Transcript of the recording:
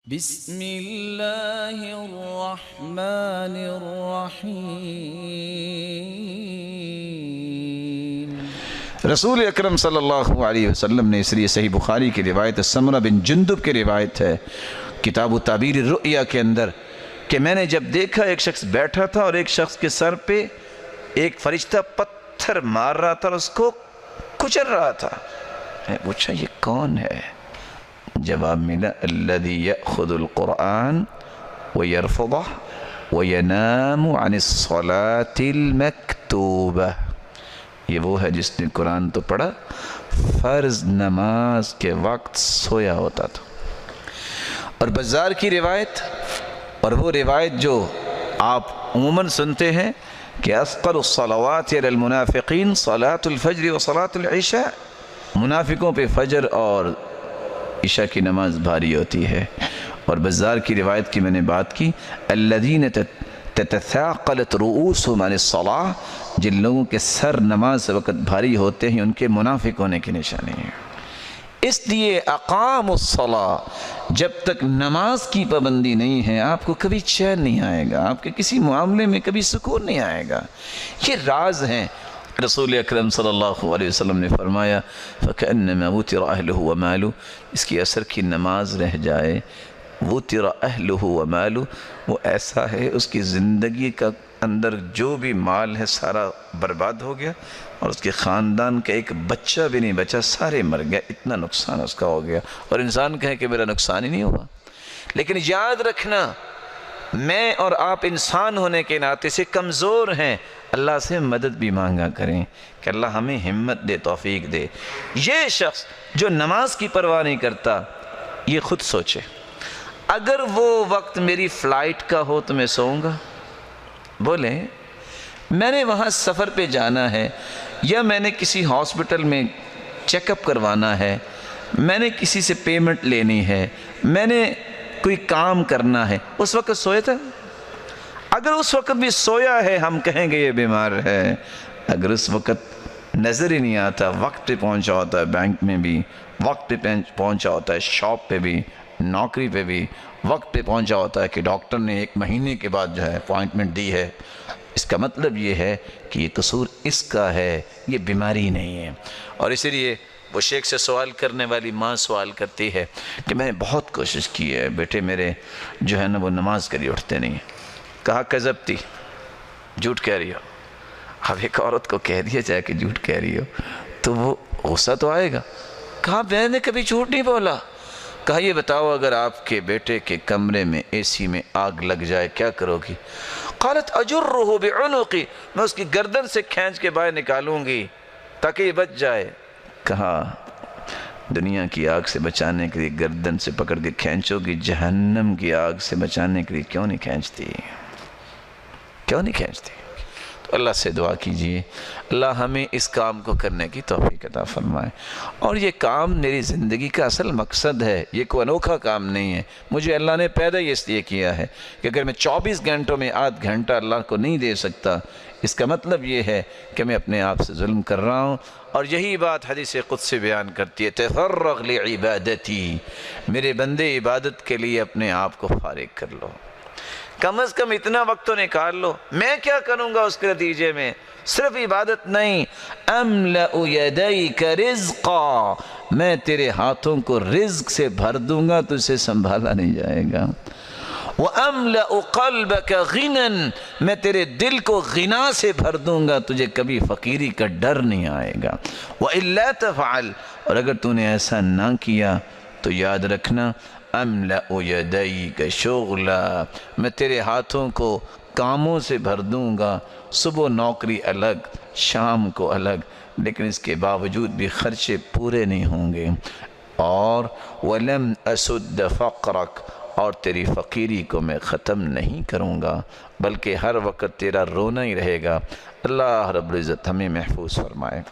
بسم اللہ الرحمن الرحیم۔ رسول اکرم صلی اللہ علیہ وسلم نے، اس لیے صحیح بخاری کی روایت سمرہ بن جندب کی روایت ہے کتاب تعبیر الرؤیا کے اندر، کہ میں نے جب دیکھا ایک شخص بیٹھا تھا اور ایک شخص کے سر پہ ایک فرشتہ پتھر مار رہا تھا اور اس کو کچل رہا تھا۔ میں پوچھا یہ کون ہے؟ جواب ملا الذی یأخذ القرآن ویرفضہ وینام عن الصلاة المکتوبہ۔ یہ وہ ہے جس نے قرآن تو پڑھا، فرض نماز کے وقت سویا ہوتا تھا۔ اور بزار کی روایت، اور وہ روایت جو آپ عموماً سنتے ہیں کہ اثقل الصلوات علی المنافقین صلاة الفجر و صلاة العشاء، منافقوں پہ فجر اور عشاء کی نماز بھاری ہوتی ہے۔ اور بزار کی روایت کی میں نے بات کی، الذین تتثاقلت رؤوسهم عن الصلاة، جن لوگوں کے سر نماز سے وقت بھاری ہوتے ہیں ان کے منافق ہونے کی نشانی ہے۔ اس لیے اقام الصلاة، جب تک نماز کی پابندی نہیں ہے آپ کو کبھی چین نہیں آئے گا، آپ کے کسی معاملے میں کبھی سکون نہیں آئے گا۔ یہ راز ہیں۔ رسول اکرم صلی اللہ علیہ وسلم نے فرمایا فَكَأَنَّمَا وُتِرَ أَهْلُهُ وَمَالُهُ، اس کی اثر کی نماز رہ جائے، وُتِرَ أَهْلُهُ وَمَالُهُ، وہ ایسا ہے اس کی زندگی کا اندر جو بھی مال ہے سارا برباد ہو گیا، اور اس کے خاندان کا ایک بچہ بھی نہیں بچا، سارے مر گیا، اتنا نقصان اس کا ہو گیا۔ اور انسان کہے کہ میرا نقصان ہی نہیں ہوا، لیکن یاد رکھنا میں اور آپ انسان ہونے کے ناطے سے کمزور ہیں، اللہ سے مدد بھی مانگا کریں کہ اللہ ہمیں ہمت دے، توفیق دے۔ یہ شخص جو نماز کی پرواہ نہیں کرتا، یہ خود سوچے اگر وہ وقت میری فلائٹ کا ہو تو میں سوؤں گا؟ بولیں میں نے وہاں سفر پہ جانا ہے، یا میں نے کسی ہاسپٹل میں چیک اپ کروانا ہے، میں نے کسی سے پیمنٹ لینی ہے، میں نے کوئی کام کرنا ہے، اس وقت سویا تھا؟ اگر اس وقت بھی سویا ہے ہم کہیں گے یہ بیمار ہے۔ اگر اس وقت نظر ہی نہیں آتا، وقت پہ پہنچا ہوتا ہے بینک میں بھی، وقت پہ پہنچا ہوتا ہے شاپ پہ بھی، نوکری پہ بھی وقت پہ پہنچا ہوتا ہے کہ ڈاکٹر نے 1 مہینے کے بعد جو ہے اپوائنٹمنٹ دی ہے، اس کا مطلب یہ ہے کہ یہ قصور اس کا ہے، یہ بیماری نہیں ہے۔ اور اسی لیے وہ شیخ سے سوال کرنے والی ماں سوال کرتی ہے کہ میں نے بہت کوشش کی ہے، بیٹے میرے جو ہے نا وہ نماز کے لیے اٹھتے نہیں ہیں۔ کہا کذبتی، جھوٹ کہہ رہی ہو۔ اب ایک عورت کو کہہ دیا جائے کہ جھوٹ کہہ رہی ہو تو وہ غصہ تو آئے گا۔ کہا میں نے کبھی جھوٹ نہیں بولا۔ کہا یہ بتاؤ اگر آپ کے بیٹے کے کمرے میں اے سی میں آگ لگ جائے کیا کرو گی؟ قالت اجرہ بعنقی، میں اس کی گردن سے کھینچ کے باہر نکالوں گی تاکہ یہ بچ جائے۔ کہا دنیا کی آگ سے بچانے کے لیے گردن سے پکڑ کے کھینچو گی، جہنم کی آگ سے بچانے کے لیے کیوں نہیں کھینچتی؟ کیوں نہیں کھینچتی؟ تو اللہ سے دعا کیجئے اللہ ہمیں اس کام کو کرنے کی توفیق عطا فرمائے۔ اور یہ کام میری زندگی کا اصل مقصد ہے، یہ کوئی انوکھا کام نہیں ہے۔ مجھے اللہ نے پیدا ہی اس لیے کیا ہے کہ اگر میں 24 گھنٹوں میں آدھ گھنٹہ اللہ کو نہیں دے سکتا، اس کا مطلب یہ ہے کہ میں اپنے آپ سے ظلم کر رہا ہوں۔ اور یہی بات حدیث قدسی بیان کرتی ہے تفرغ لعبادتی، میرے بندے عبادت کے لیے اپنے آپ کو فارغ کر لو، کم از کم اتنا وقت تو نکال لو۔ میں کیا کروں گا اس کے نتیجے میں؟ صرف عبادت نہیں، املأ یدیک رزقا، میں تیرے ہاتھوں کو رزق سے بھر دوں گا، تجھے سنبھالا نہیں جائے گا۔ وَأَمْلَأُ قَلْبَكَ غِنًا، میں تیرے دل کو غنا سے بھر دوں گا، تجھے کبھی فقیری کا ڈر نہیں آئے گا۔ وَإِلَّا تَفْعَلْ، اور اگر تو نے ایسا نہ کیا تو یاد رکھنا أَمْلَأُ يَدَيْكَ شُغْلًا، میں تیرے ہاتھوں کو کاموں سے بھر دوں گا، صبح نوکری الگ شام کو الگ، لیکن اس کے باوجود بھی خرچے پورے نہیں ہوں گے۔ اور وَلَمْ أَسُدَّ فَقْرَكَ، اور تیری فقیری کو میں ختم نہیں کروں گا، بلکہ ہر وقت تیرا رونا ہی رہے گا۔ اللہ رب العزت ہمیں محفوظ فرمائے۔